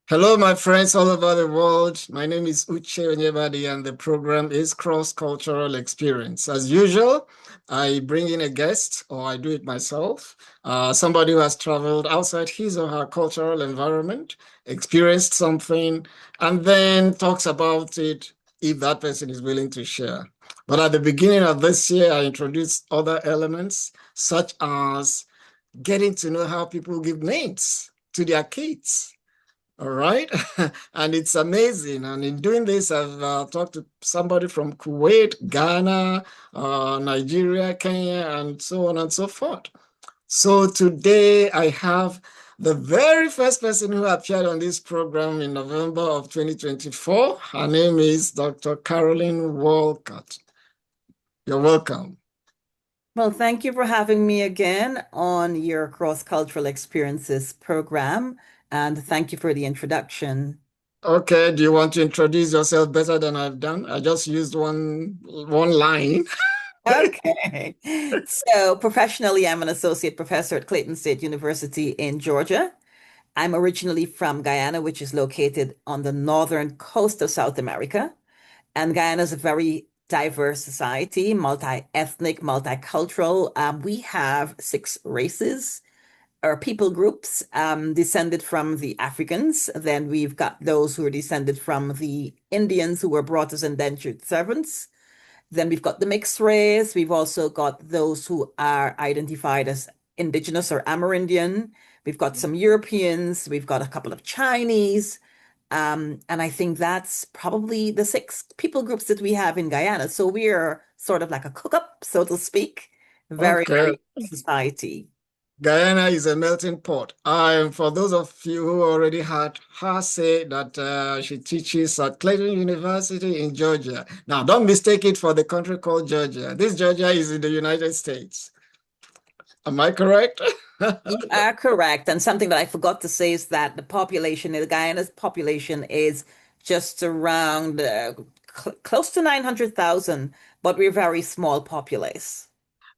Hello, my friends all over the world. My name is Uche Onyebadi, and the program is Cross-Cultural Experience. As usual, I bring in a guest, or I do it myself, somebody who has traveled outside his or her cultural environment, experienced something, and then talks about it if that person is willing to share. But at the beginning of this year, I introduced other elements, such as getting to know how people give names to their kids. All right. And it's amazing. And in doing this, I've talked to somebody from Kuwait, Ghana, Nigeria, Kenya, and so on and so forth. So today I have the very first person who appeared on this program in November of 2024. Her name is Dr. CAROLYN WALCOTT. You're welcome. Well, thank you for having me again on your cross-cultural experiences program, and thank you for the introduction. Okay, do you want to introduce yourself better than I've done? I just used one line. Okay. So, professionally, I'm an associate professor at Clayton State University in Georgia. I'm originally from Guyana, which is located on the northern coast of South America. And Guyana is a very diverse society, multi-ethnic, multicultural. We have six races or people groups descended from the Africans. Then we've got those who are descended from the Indians who were brought as indentured servants. Then we've got the mixed race. We've also got those who are identified as indigenous or Amerindian. We've got some Europeans. We've got a couple of Chinese. And I think that's probably the six people groups that we have in Guyana. So we are sort of like a cook-up, so to speak. Very, Okay. very society. Guyana is a melting pot. For those of you who already heard her say that she teaches at Clayton University in Georgia. Now, don't mistake it for the country called Georgia. This Georgia is in the United States. Am I correct? You are correct. And something that I forgot to say is that the Guyana's population is just around close to 900,000, but we're very small populace.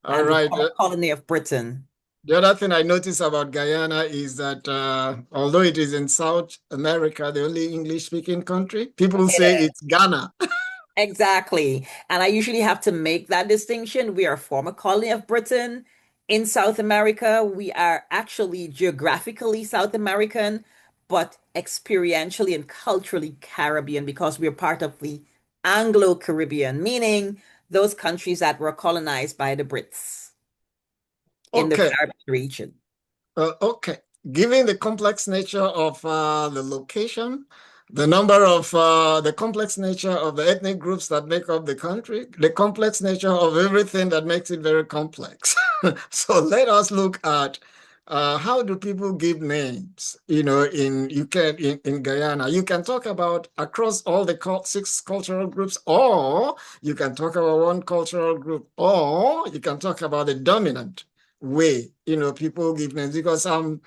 All And we right. are a colony of Britain. The other thing I notice about Guyana is that although it is in South America, the only English-speaking country, people say it's Ghana. Exactly. And I usually have to make that distinction. We are a former colony of Britain in South America. We are actually geographically South American, but experientially and culturally Caribbean because we're part of the Anglo-Caribbean, meaning those countries that were colonized by the Brits in the Okay. Caribbean region. Okay. Given the complex nature of the location, the complex nature of the ethnic groups that make up the country, the complex nature of everything that makes it very complex. So let us look at how do people give names? In Guyana, you can talk about across all the six cultural groups, or you can talk about one cultural group, or you can talk about the dominant way, people give names because I'm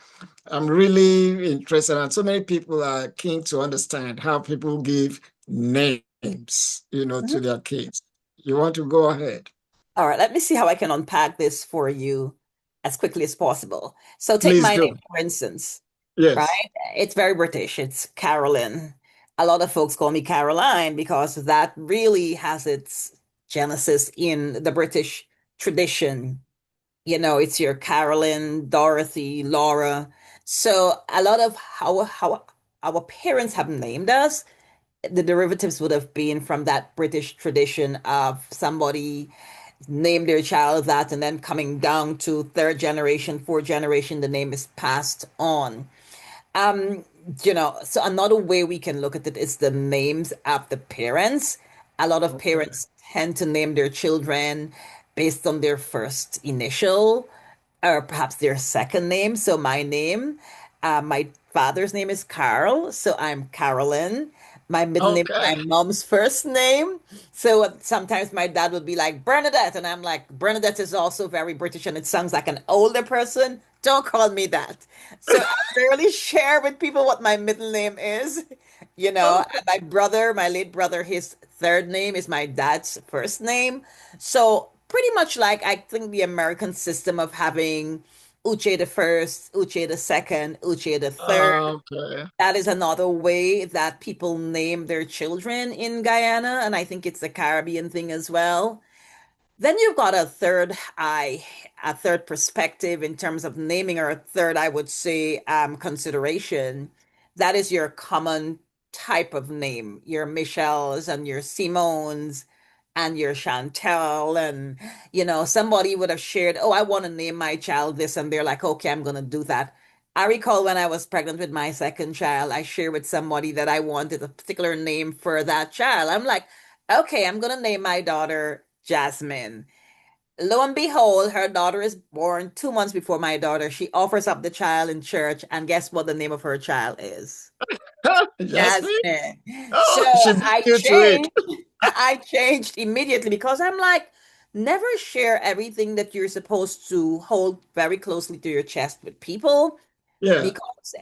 really interested and so many people are keen to understand how people give names, to Mhm. their kids. You want to go ahead? All right, let me see how I can unpack this for you as quickly as possible. So take Please my do. name, for instance. Yes. Right? It's very British. It's Carolyn. A lot of folks call me Caroline because that really has its genesis in the British tradition. It's your Carolyn, Dorothy, Laura. So a lot of how our parents have named us, the derivatives would have been from that British tradition of somebody named their child that, and then coming down to third generation, fourth generation, the name is passed on. Um, so another way we can look at it is the names of the parents. A lot of Okay. parents tend to name their children based on their first initial or perhaps their second name. So my father's name is Carl, so I'm Carolyn. My middle name is Okay. my mom's first name. So sometimes my dad would be like Bernadette, and I'm like, Bernadette is also very British and it sounds like an older person. Don't call me that. So I rarely share with people what my middle name is. Okay. And my late brother, his third name is my dad's first name. So pretty much like I think the American system of having Uche the first, Uche the second, Uche the third. Okay. That is another way that people name their children in Guyana, and I think it's a Caribbean thing as well. Then you've got a third eye, a third perspective in terms of naming, or a third, I would say, consideration. That is your common type of name, your Michelles and your Simones and your Chantel. And, somebody would have shared, oh, I want to name my child this. And they're like, okay, I'm going to do that. I recall when I was pregnant with my second child, I shared with somebody that I wanted a particular name for that child. I'm like, okay, I'm going to name my daughter Jasmine. Lo and behold, her daughter is born 2 months before my daughter. She offers up the child in church, and guess what the name of her child is? Jasmine? Jasmine. So Oh, she beat you to it. I changed immediately because I'm like, never share everything that you're supposed to hold very closely to your chest with people Yeah, because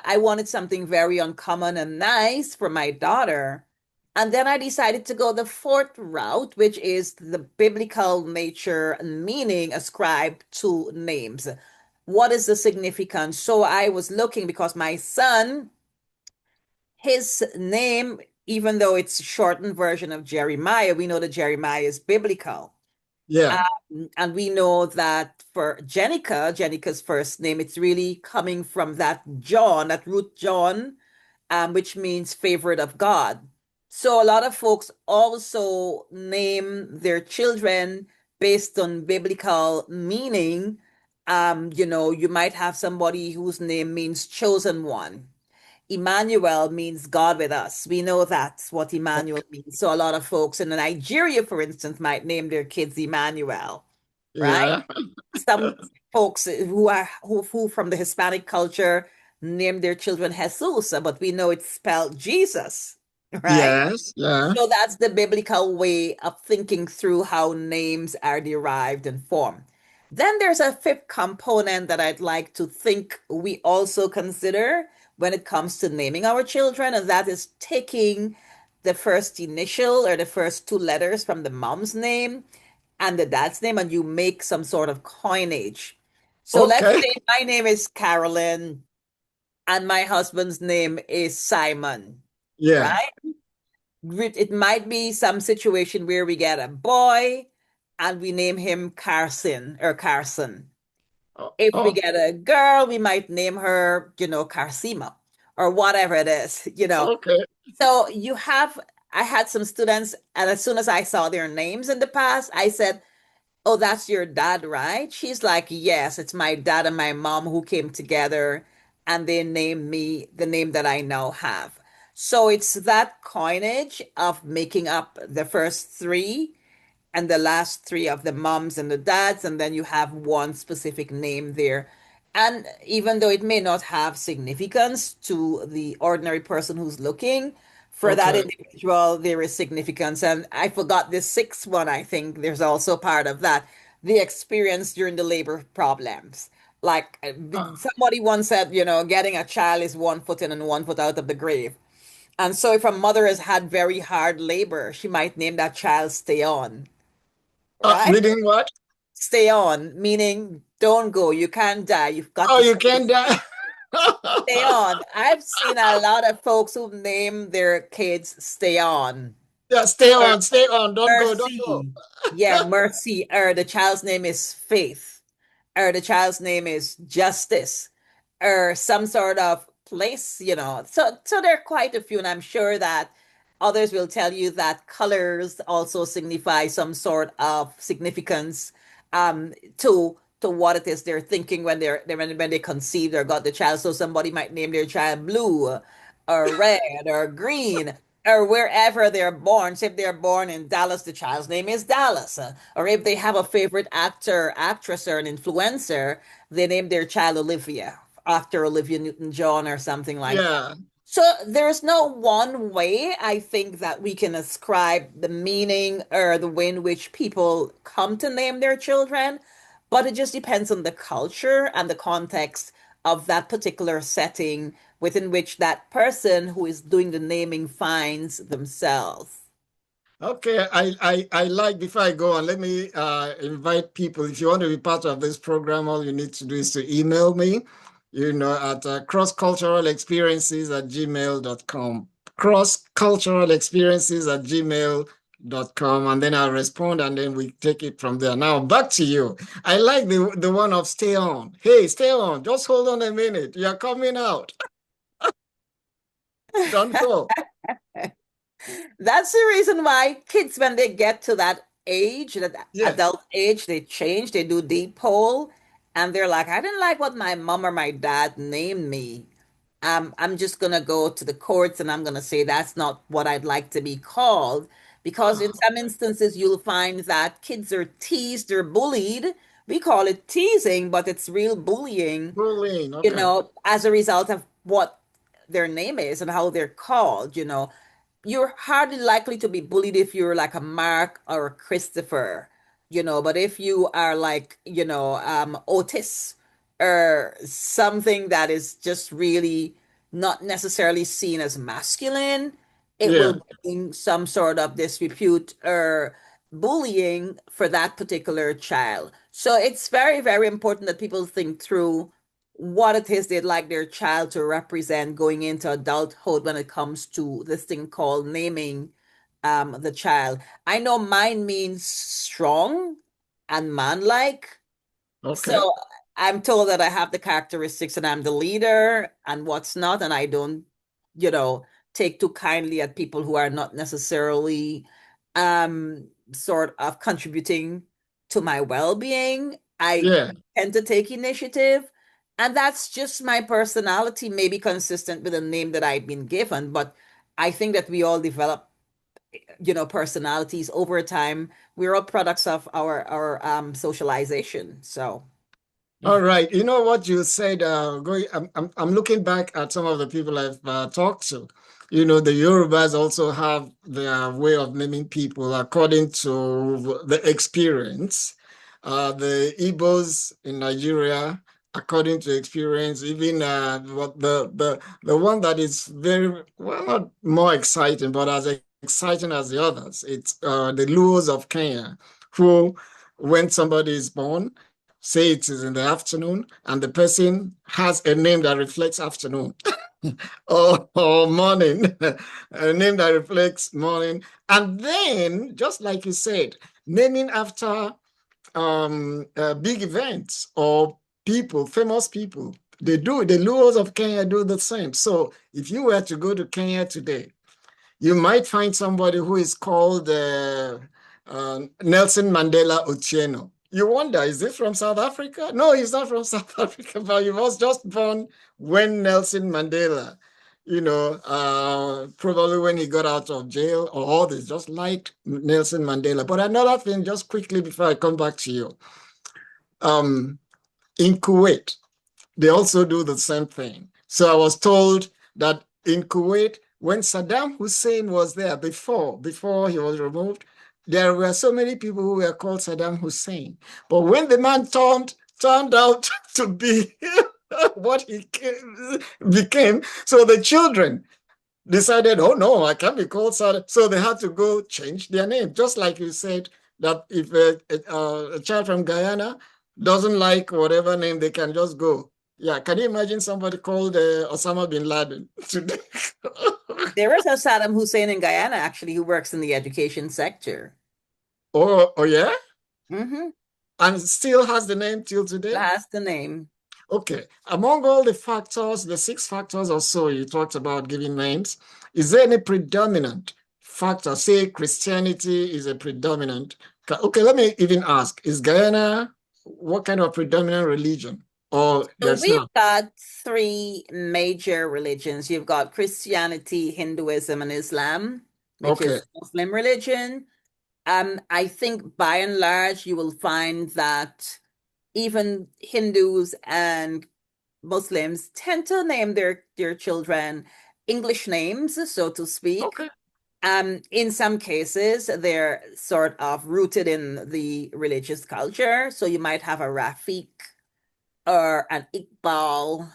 I wanted something very uncommon and nice for my daughter. And then I decided to go the fourth route, which is the biblical nature and meaning ascribed to names. What is the significance? So I was looking because my son, his name, even though it's a shortened version of Jeremiah, we know that Jeremiah is biblical. yeah, And we know that for Jenica's first name, it's really coming from that John, that root John, which means favorite of God. So a lot of folks also name their children based on biblical meaning. You might have somebody whose name means chosen one. Emmanuel means God with us. We know that's what Emmanuel means. So a lot of folks in Nigeria, for instance, might name their kids Emmanuel, right? yeah, Some folks who from the Hispanic culture name their children Jesus, but we know it's spelled Jesus, right? yes, yeah, So that's the biblical way of thinking through how names are derived and formed. Then there's a fifth component that I'd like to think we also consider when it comes to naming our children, and that is taking the first initial or the first two letters from the mom's name and the dad's name, and you make some sort of coinage. So let's okay, say my name is Carolyn and my husband's name is Simon, yeah, right? It might be some situation where we get a boy and we name him Carson or Carson. oh, If we oh, get a girl, we might name her, Carsima or whatever it is. okay, So I had some students, and as soon as I saw their names in the past, I said, oh, that's your dad, right? She's like, yes, it's my dad and my mom who came together and they named me the name that I now have. So it's that coinage of making up the first three and the last three of the moms and the dads, and then you have one specific name there. And even though it may not have significance to the ordinary person who's looking, for that okay, individual, there is significance. And I forgot the sixth one, I think there's also part of that, the experience during the labor problems. Like ah, somebody once said, getting a child is 1 foot in and 1 foot out of the grave. And so if a mother has had very hard labor, she might name that child Stay On, right? reading what? Stay on, meaning don't go. You can't die. You've got Oh, to you can die. stay on. I've seen a lot of folks who name their kids Stay On Yeah, or stay on, don't go, don't go. Mercy. Yeah, Mercy. Or the child's name is Faith. Or the child's name is Justice. Or some sort of place. So there are quite a few, and I'm sure that others will tell you that colors also signify some sort of significance to what it is they're thinking when when they conceived or got the child. So somebody might name their child blue or red or green or wherever they're born. So if they're born in Dallas, the child's name is Dallas. Or if they have a favorite actor, actress, or an influencer, they name their child Olivia after Olivia Newton-John or something like that. Yeah, So there's no one way I think that we can ascribe the meaning or the way in which people come to name their children, but it just depends on the culture and the context of that particular setting within which that person who is doing the naming finds themselves. Okay, I like, before I go on, let me invite people. If you want to be part of this program, all you need to do is to email me, at crossculturalexperiences@gmail.com. Crossculturalexperiences@gmail.com. And then I'll respond and then we take it from there. Now back to you. I like the one of stay on. Hey, stay on. Just hold on a minute. You're coming out. Don't go. That's the reason why kids, when they get to that age, that Yes. adult age, they change, they do deep poll, and they're like, I didn't like what my mom or my dad named me. I'm just gonna go to the courts and I'm gonna say that's not what I'd like to be called. Because in Ah, some instances, you'll find that kids are teased or bullied. We call it teasing, but it's real bullying, bullying. Okay. as a result of what their name is and how they're called. You're hardly likely to be bullied if you're like a Mark or a Christopher. But if you are like, Otis or something that is just really not necessarily seen as masculine, it Yeah. will bring some sort of disrepute or bullying for that particular child. So it's very, very important that people think through what it is they'd like their child to represent going into adulthood when it comes to this thing called naming the child. I know mine means strong and manlike. Okay. So I'm told that I have the characteristics and I'm the leader and what's not, and I don't, you know, take too kindly at people who are not necessarily sort of contributing to my well-being. I Yeah. tend to take initiative, and that's just my personality, maybe consistent with the name that I've been given, but I think that we all develop, personalities over time. We're all products of our socialization. So All right. You know what you said, I'm looking back at some of the people I've talked to. The Yorubas also have their way of naming people according to the experience. The Igbos in Nigeria, according to experience, even what the one that is very, well, not more exciting, but as exciting as the others. It's the Luos of Kenya, who, when somebody is born, say it is in the afternoon, and the person has a name that reflects afternoon or morning, a name that reflects morning. And then, just like you said, naming after big events or people, famous people. They do, the Luos of Kenya do the same. So if you were to go to Kenya today, you might find somebody who is called Nelson Mandela Otieno. You wonder, is this from South Africa? No, he's not from South Africa, but he was just born when Nelson Mandela, probably when he got out of jail or all this, just like Nelson Mandela. But another thing, just quickly before I come back to you, um, in Kuwait, they also do the same thing. So I was told that in Kuwait, when Saddam Hussein was there before he was removed, there were so many people who were called Saddam Hussein. But when the man turned out to be what he became, so the children decided, oh no, I can't be called Saddam. So they had to go change their name, just like you said that if a child from Guyana doesn't like whatever name, they can just go. Yeah, can you imagine somebody called Osama bin Laden today? there is a Saddam Hussein in Guyana actually who works in the education sector. Oh yeah, Mm-hmm. and still has the name till today. That's the name. Okay, among all the factors, the six factors or so you talked about giving names, is there any predominant factor? Say Christianity is a predominant. Okay, let me even ask, is Guyana what kind of predominant religion? Or So there's we've not? got three major religions. You've got Christianity, Hinduism, and Islam, which Okay, is Muslim religion. I think by and large, you will find that even Hindus and Muslims tend to name their children English names, so to speak. okay, In some cases, they're sort of rooted in the religious culture. So you might have a Rafiq or an Iqbal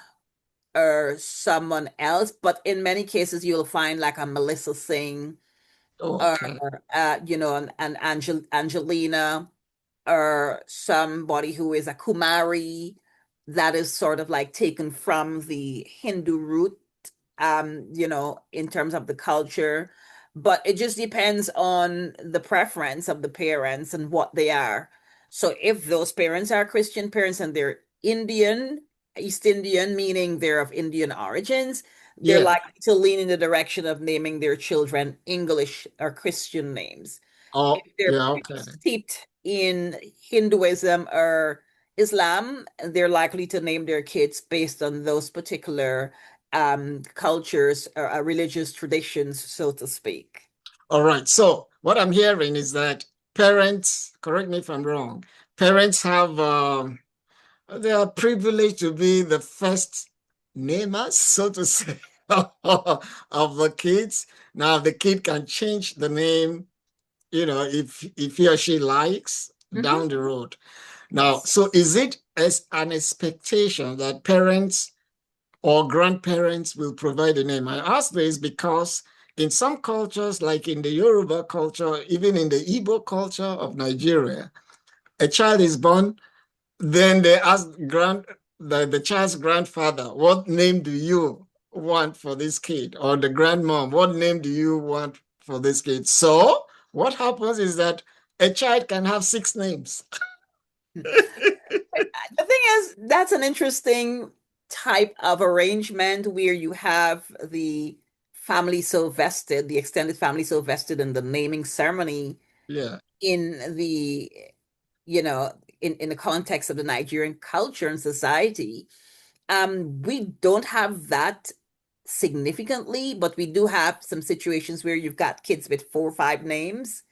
or someone else, but in many cases, you'll find like a Melissa Singh or Okay. Angelina, or somebody who is a Kumari, that is sort of like taken from the Hindu root, in terms of the culture. But it just depends on the preference of the parents and what they are. So if those parents are Christian parents and they're Indian, East Indian, meaning they're of Indian origins, they're Yeah. likely to lean in the direction of naming their children English or Christian names. Oh, If they're yeah. pretty Okay. steeped in Hinduism or Islam, they're likely to name their kids based on those particular cultures or religious traditions, so to speak. All right. So what I'm hearing is that parents, correct me if I'm wrong, parents have they are privileged to be the first namers, so to say, of the kids. Now the kid can change the name, if he or she likes Mhm. down the road. Now, Yes. so is it as an expectation that parents or grandparents will provide a name? I ask this because in some cultures, like in the Yoruba culture, even in the Igbo culture of Nigeria, a child is born, then they ask the child's grandfather, what name do you want for this kid? Or the grandmom, what name do you want for this kid? So what happens is that a child can have six names. The thing is, that's an interesting type of arrangement where you have the family so vested, the extended family so vested in the naming ceremony Yeah. in the, you know, in the context of the Nigerian culture and society. We don't have that significantly, but we do have some situations where you've got kids with four or five names.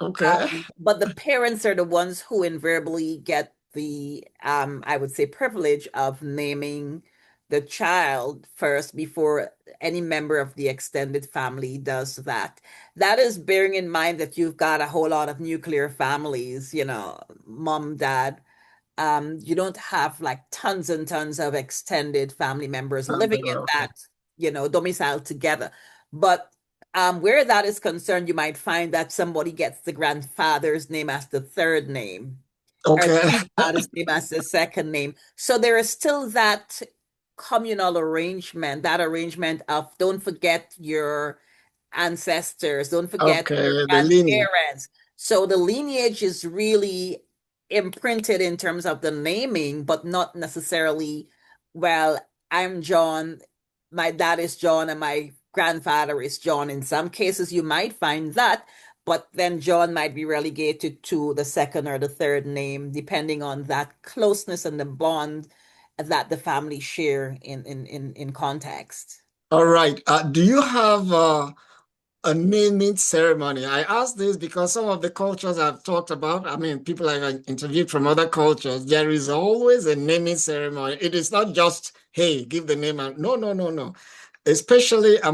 Okay. But the parents are the ones who invariably get the, I would say, privilege of naming the child first before any member of the extended family does that. That is bearing in mind that you've got a whole lot of nuclear families, mom, dad. You don't have like tons and tons of extended family members living in Okay. that, domicile together. But where that is concerned, you might find that somebody gets the grandfather's name as the third name, or the Okay. grandfather's name as the second name. So there is still that communal arrangement, that arrangement of don't forget your ancestors, don't forget your Okay. The lineage. grandparents. So the lineage is really imprinted in terms of the naming, but not necessarily, well, I'm John, my dad is John, and my grandfather is John. In some cases, you might find that, but then John might be relegated to the second or the third name, depending on that closeness and the bond that the family share in context. All right. Do you have a naming ceremony? I ask this because some of the cultures I've talked about, I mean, people I've interviewed from other cultures, there is always a naming ceremony. It is not just, hey, give the name. No, no, no, no. Especially I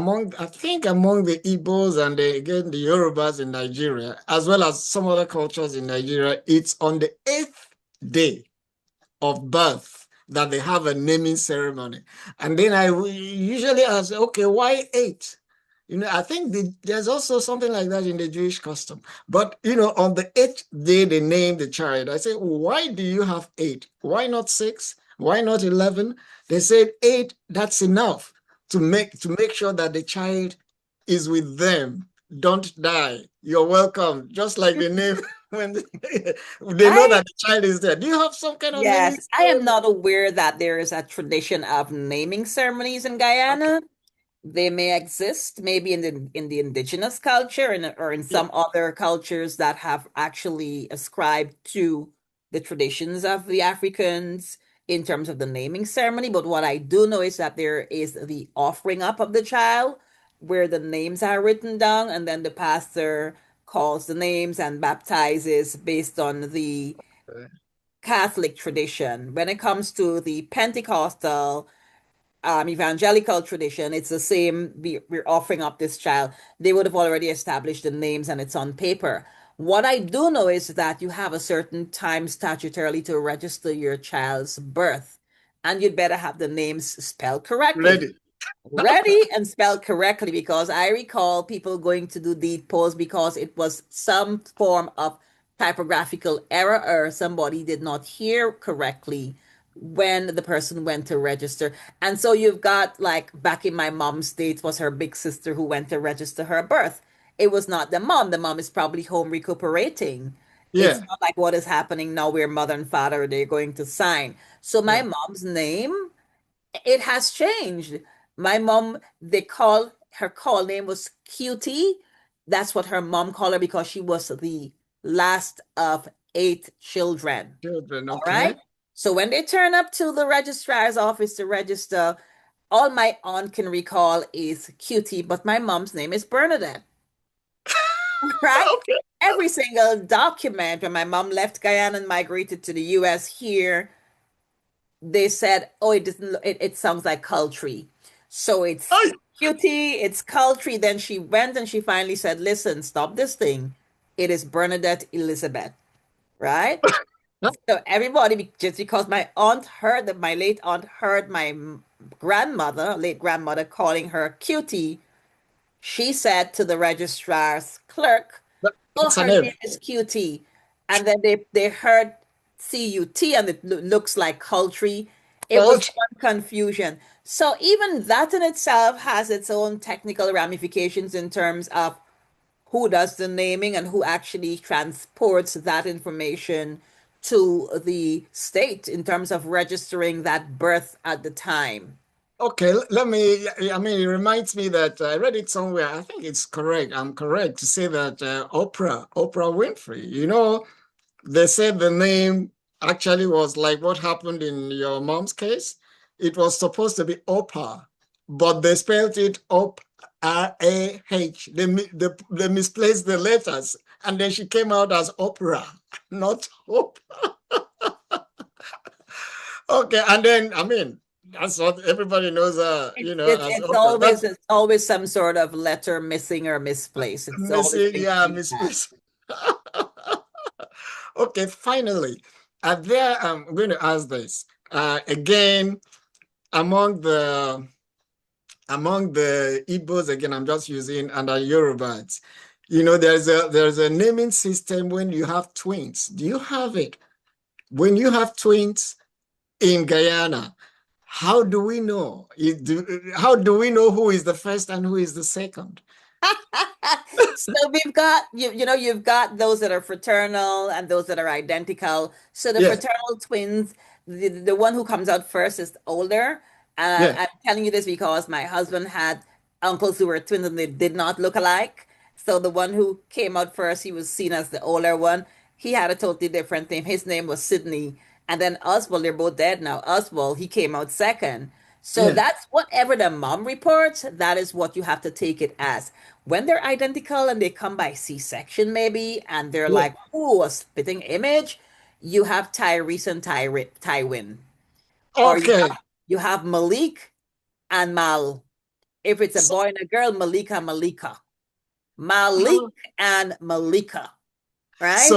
think among the Igbos and again, the Yorubas in Nigeria, as well as some other cultures in Nigeria, it's on the eighth day of birth that they have a naming ceremony. And then I usually ask, okay, why eight? I think there's also something like that in the Jewish custom. But, on the eighth day, they name the child. I say, why do you have eight? Why not six? Why not 11? They said eight, that's enough to make sure that the child is with them. Don't die. You're welcome. Just like the name when they know I that the child is there. Do you have some kind of naming Yes, I am ceremony? not aware that there is a tradition of naming ceremonies in Okay. Guyana. They may exist maybe in the indigenous culture and or in Yeah. some other cultures that have actually ascribed to the traditions of the Africans in terms of the naming ceremony. But what I do know is that there is the offering up of the child where the names are written down and then the pastor calls the names and baptizes based on the Catholic tradition. When it comes to the Pentecostal, evangelical tradition, it's the same. We're offering up this child. They would have already established the names and it's on paper. What I do know is that you have a certain time statutorily to register your child's birth, and you'd better have the names spelled correctly. Ready. ready and spelled correctly because I recall people going to do deed polls because it was some form of typographical error or somebody did not hear correctly when the person went to register. And so you've got like back in my mom's day, it was her big sister who went to register her birth. It was not the mom. The mom is probably home recuperating. It's Yeah, not like what is happening now where mother and father they're going to sign. So my yeah. mom's name it has changed. My mom, they call her call name was Cutie. That's what her mom called her because she was the last of eight children. Children, All right. okay. So when they turn up to the registrar's office to register, all my aunt can recall is Cutie, but my mom's name is Bernadette. Right? Okay. Every single document when my mom left Guyana and migrated to the US here, they said, "Oh, it doesn't. It sounds like country." So it's I, cutie, it's country. Then she went and she finally said, "Listen, stop this thing. It is Bernadette Elizabeth, right?" So everybody, just because my aunt heard that my late aunt heard my grandmother, late grandmother, calling her cutie, she said to the registrar's clerk, "Oh, that's a her name. name is QT." And then they heard CUT and it looks like country. It was Coach. one confusion. So even that in itself has its own technical ramifications in terms of who does the naming and who actually transports that information to the state in terms of registering that birth at the time. Okay, let me. I mean, it reminds me that I read it somewhere. I think it's correct. I'm correct to say that Oprah Winfrey, they said the name actually was like what happened in your mom's case. It was supposed to be Oprah, but they spelled it Op R-A-H. They misplaced the letters, and then she came out as Oprah, not Hope. Okay, and then I mean that's what everybody knows as Oprah. That's It's always some sort of letter missing or misplaced. It's always missing, going to yeah, be that. misplaced. Okay, finally, there I'm going to ask this. Again, among the among the Igbos, again, I'm just using and the Yorubas. There's a naming system when you have twins. Do you have it? When you have twins in Guyana, how do we know? How do we know who is the first and who is the second? So we've got you've got those that are fraternal and those that are identical. So the Yeah, fraternal twins, the one who comes out first is older. And yeah, I'm telling you this because my husband had uncles who were twins and they did not look alike. So the one who came out first, he was seen as the older one. He had a totally different name. His name was Sydney. And then Oswald, they're both dead now. Oswald, he came out second. So yeah, that's whatever the mom reports, that is what you have to take it as. When they're identical and they come by C-section, maybe, and they're yeah. like, ooh, a spitting image, you have Tyrese and Tywin. Or Okay. you have Malik and Mal. If it's a So, boy and a girl, Malika, Malika. Malik and Malika, right?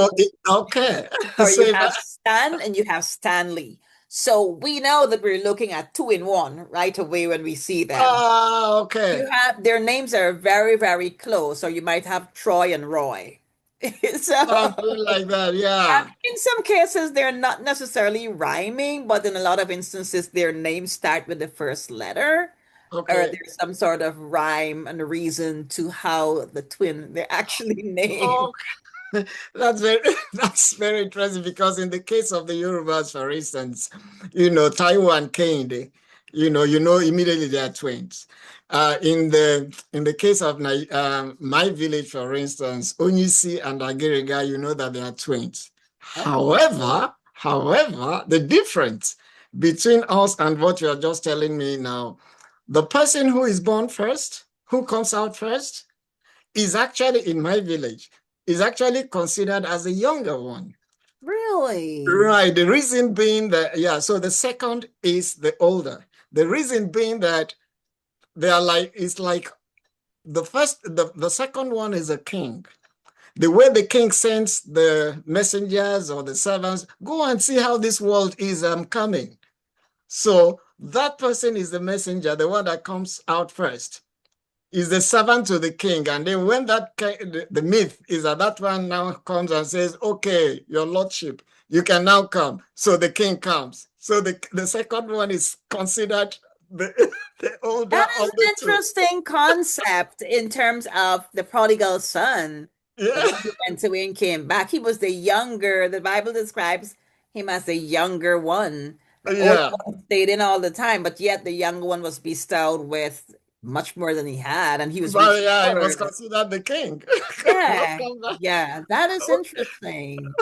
okay. Or So you if have Stan and you have Stanley. So we know that we're looking at two in one right away when we see them. okay. You have their names are very, very close. So you might have Troy and Roy. So Something like that. Yeah. in some cases, they're not necessarily rhyming, but in a lot of instances, their names start with the first letter, or Okay. there's some sort of rhyme and reason to how the twin they're actually named. Oh, that's very that's very interesting because in the case of the Yorubas, for instance, Taiwan Kehinde, immediately they are twins. In the case of my village, for instance, Onyisi and Agiriga, you know that they are twins. Okay. However, the difference between us and what you are just telling me now, the person who is born first, who comes out first, is actually in my village, is actually considered as a younger one. Really? Right. The reason being that, yeah, so the second is the older. The reason being that they are like, it's like the second one is a king. The way the king sends the messengers or the servants, go and see how this world is coming. So That person is the messenger, the one that comes out first. Is the servant to the king. And then when the myth is that that one now comes and says, okay, your lordship, you can now come. So the king comes. So the second one is considered the, the older That of is an the two. interesting concept in terms of the prodigal son, the Yeah. one who went away and came back. He was the younger, the Bible describes him as the younger one. The older Yeah. one stayed in all the time, but yet the younger one was bestowed with much more than he had, and he was But yeah, he was restored. considered the king. Yeah, Welcome back. yeah, that is Okay. interesting.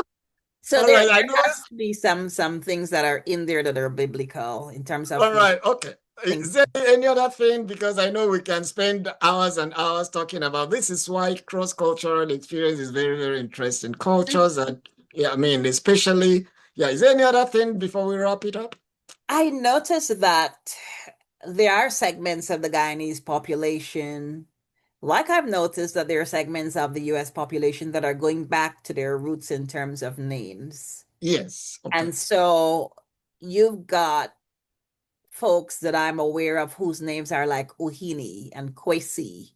So All right. there I know. has to be some things that are in there that are biblical in terms of All the right. Okay. things. Is there any other thing? Because I know we can spend hours and hours talking about this. Is why cross-cultural experience is very, very interesting. Cultures that, yeah, I mean, especially, yeah. Is there any other thing before we wrap it up? I noticed that there are segments of the Guyanese population, like I've noticed that there are segments of the US population that are going back to their roots in terms of names. Yes. Okay. And so you've got folks that I'm aware of whose names are like Uhini and Kwesi,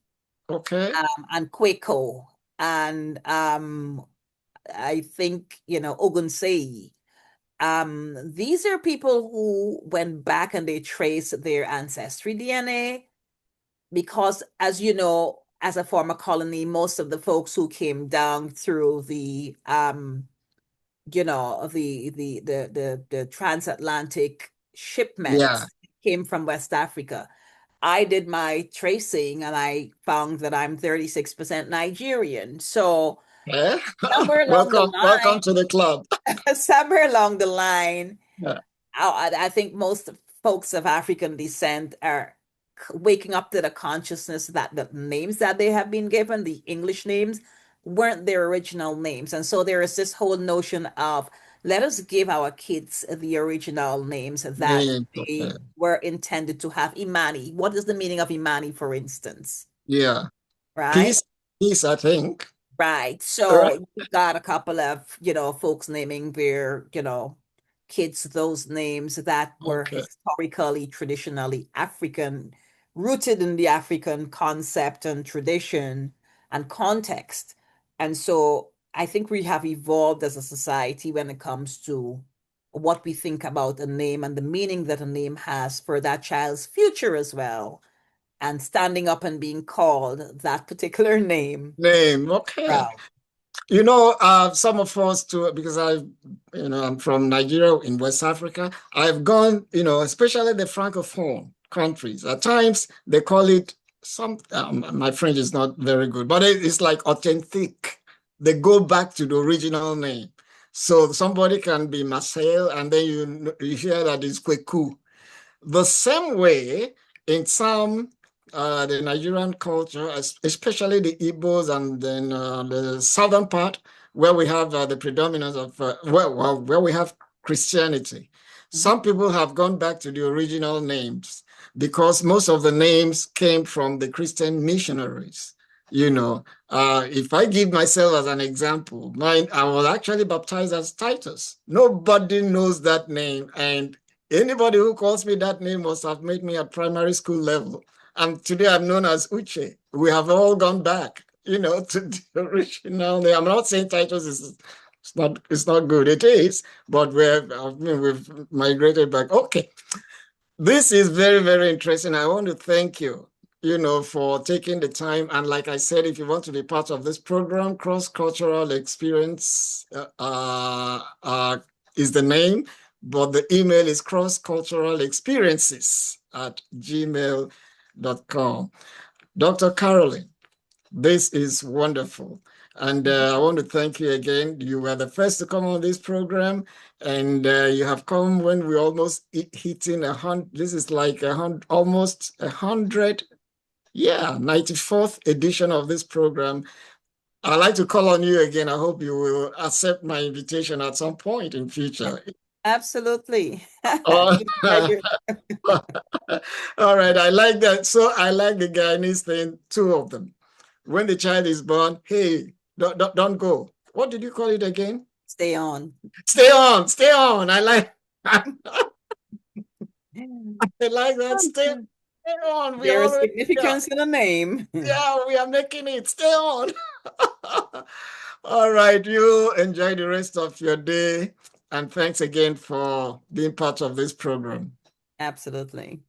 Okay. and Kweko and I think, Ogunsei. These are people who went back and they traced their ancestry DNA because, as you know, as a former colony, most of the folks who came down through the transatlantic Yeah. shipments came from West Africa. I did my tracing and I found that I'm 36% Nigerian. So Yeah. somewhere along the Welcome. Welcome line, to the club. somewhere along the line, Yeah. I think most folks of African descent are waking up to the consciousness that the names that they have been given, the English names, weren't their original names. And so there is this whole notion of let us give our kids the original names that Names. Okay. they were intended to have. Imani. What is the meaning of Imani, for instance? Yeah. Right? Peace. Peace. I think. Right. All right. So you've got a couple of, folks naming their, kids those names that were Okay. historically, traditionally African, rooted in the African concept and tradition and context. And so I think we have evolved as a society when it comes to what we think about a name and the meaning that a name has for that child's future as well. And standing up and being called that particular name. Name. Okay. Proud. Some of us too, because I'm from Nigeria in West Africa. I've gone, especially the Francophone countries. At times they call it my French is not very good, but it's like authentic. They go back to the original name. So somebody can be Marcel, and then you hear that it's Kweku. The same way in some the Nigerian culture, especially the Igbos and then the southern part, where we have the predominance of where we have Christianity. Mhm. Some people have gone back to the original names because most of the names came from the Christian missionaries. If I give myself as an example, mine, I was actually baptized as Titus. Nobody knows that name, and anybody who calls me that name must have made me at primary school level. And today I'm known as Uche. We have all gone back, to the original name. I'm not saying Titus is it's not good. It is, but we've migrated back. Okay. This is very, very interesting. I want to thank you, for taking the time. And like I said, if you want to be part of this program, cross-cultural experience is the name, but the email is crossculturalexperiences@gmail.com. Dr. Carolyn, this is wonderful. And I want to thank you again. You were the first to come on this program, and you have come when we almost hitting 100. This is like almost 100. Yeah, 94th edition of this program. I'd like to call on you again. I hope you will accept my invitation at some point in future. Absolutely. Oh, Pleasure. all right. I like that. So I like the Guyanese thing, two of them. When the child is born, hey, don't go. What did you call it again? Stay on. Stay on, stay on. I like I like that. Stay on. We There is already, yeah, significance in a name. yeah, we are making it. Stay on. All right. You enjoy the rest of your day. And thanks again for being part of this program. Absolutely.